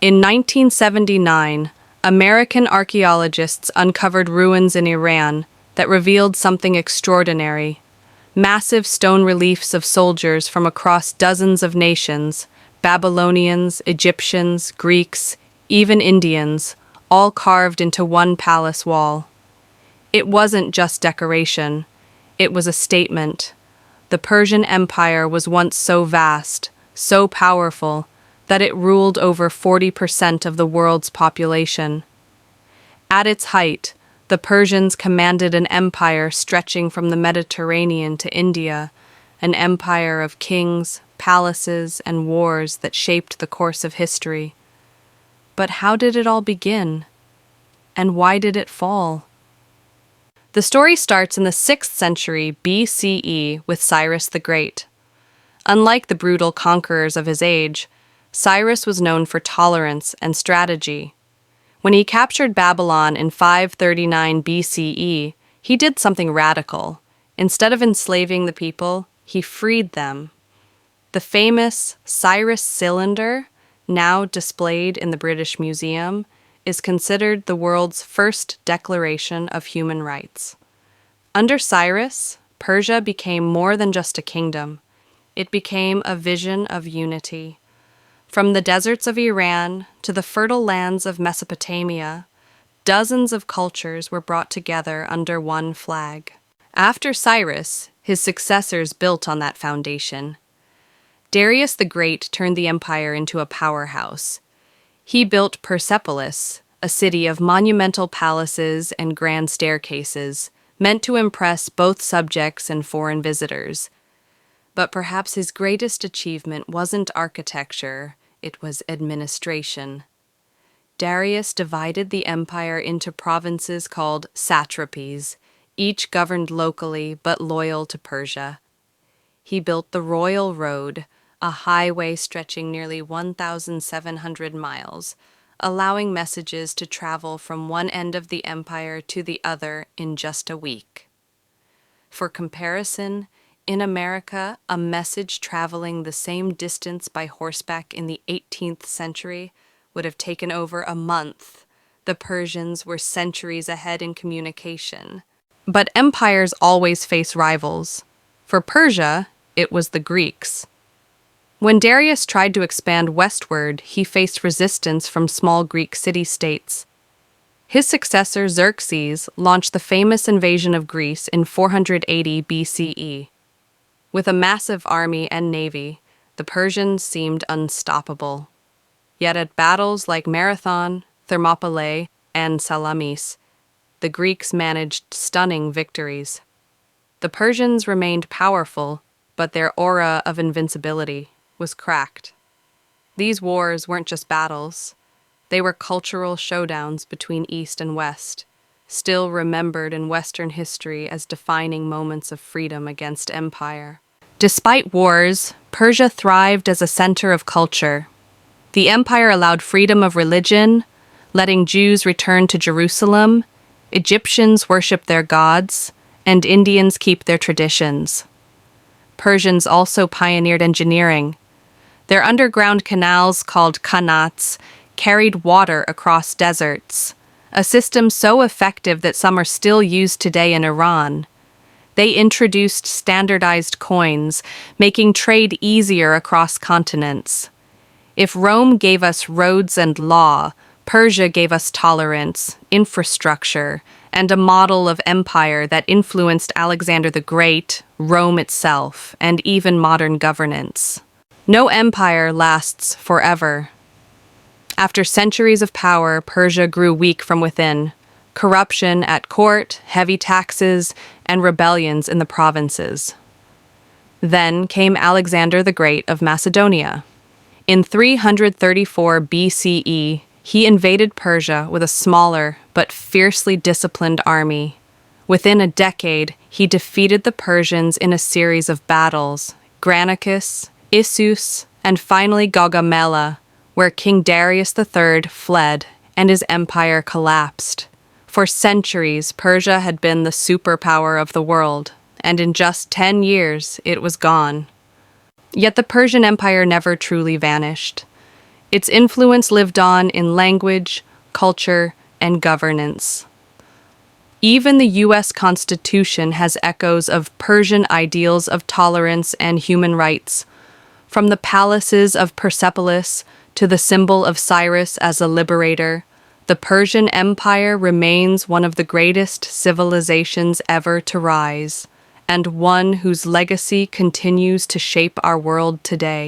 In 1979, American archaeologists uncovered ruins in Iran that revealed something extraordinary. Massive stone reliefs of soldiers from across dozens of nations, Babylonians, Egyptians, Greeks, even Indians, all carved into one palace wall. It wasn't just decoration, it was a statement. The Persian Empire was once so vast, so powerful, that it ruled over 40% of the world's population. At its height, the Persians commanded an empire stretching from the Mediterranean to India, an empire of kings, palaces, and wars that shaped the course of history. But how did it all begin? And why did it fall? The story starts in the 6th century BCE with Cyrus the Great. Unlike the brutal conquerors of his age, Cyrus was known for tolerance and strategy. When he captured Babylon in 539 BCE, he did something radical. Instead of enslaving the people, he freed them. The famous Cyrus Cylinder, now displayed in the British Museum, is considered the world's first declaration of human rights. Under Cyrus, Persia became more than just a kingdom. It became a vision of unity. From the deserts of Iran to the fertile lands of Mesopotamia, dozens of cultures were brought together under one flag. After Cyrus, his successors built on that foundation. Darius the Great turned the empire into a powerhouse. He built Persepolis, a city of monumental palaces and grand staircases, meant to impress both subjects and foreign visitors. But perhaps his greatest achievement wasn't architecture, it was administration. Darius divided the empire into provinces called satrapies, each governed locally but loyal to Persia. He built the Royal Road, a highway stretching nearly 1,700 miles, allowing messages to travel from one end of the empire to the other in just a week. For comparison, in America, a message traveling the same distance by horseback in the 18th century would have taken over a month. The Persians were centuries ahead in communication. But empires always face rivals. For Persia, it was the Greeks. When Darius tried to expand westward, he faced resistance from small Greek city-states. His successor, Xerxes, launched the famous invasion of Greece in 480 BCE. With a massive army and navy, the Persians seemed unstoppable. Yet at battles like Marathon, Thermopylae, and Salamis, the Greeks managed stunning victories. The Persians remained powerful, but their aura of invincibility was cracked. These wars weren't just battles. They were cultural showdowns between East and West, still remembered in Western history as defining moments of freedom against empire. Despite wars, Persia thrived as a center of culture. The empire allowed freedom of religion, letting Jews return to Jerusalem, Egyptians worship their gods, and Indians keep their traditions. Persians also pioneered engineering. Their underground canals, called qanats, carried water across deserts, a system so effective that some are still used today in Iran. They introduced standardized coins, making trade easier across continents. If Rome gave us roads and law, Persia gave us tolerance, infrastructure, and a model of empire that influenced Alexander the Great, Rome itself, and even modern governance. No empire lasts forever. After centuries of power, Persia grew weak from within. Corruption at court, heavy taxes, and rebellions in the provinces. Then came Alexander the Great of Macedonia. In 334 BCE, he invaded Persia with a smaller but fiercely disciplined army. Within a decade, he defeated the Persians in a series of battles, Granicus, Issus, and finally Gaugamela, where King Darius III fled and his empire collapsed. For centuries, Persia had been the superpower of the world, and in just 10 years, it was gone. Yet the Persian Empire never truly vanished. Its influence lived on in language, culture, and governance. Even the U.S. Constitution has echoes of Persian ideals of tolerance and human rights, from the palaces of Persepolis to the symbol of Cyrus as a liberator. The Persian Empire remains one of the greatest civilizations ever to rise, and one whose legacy continues to shape our world today.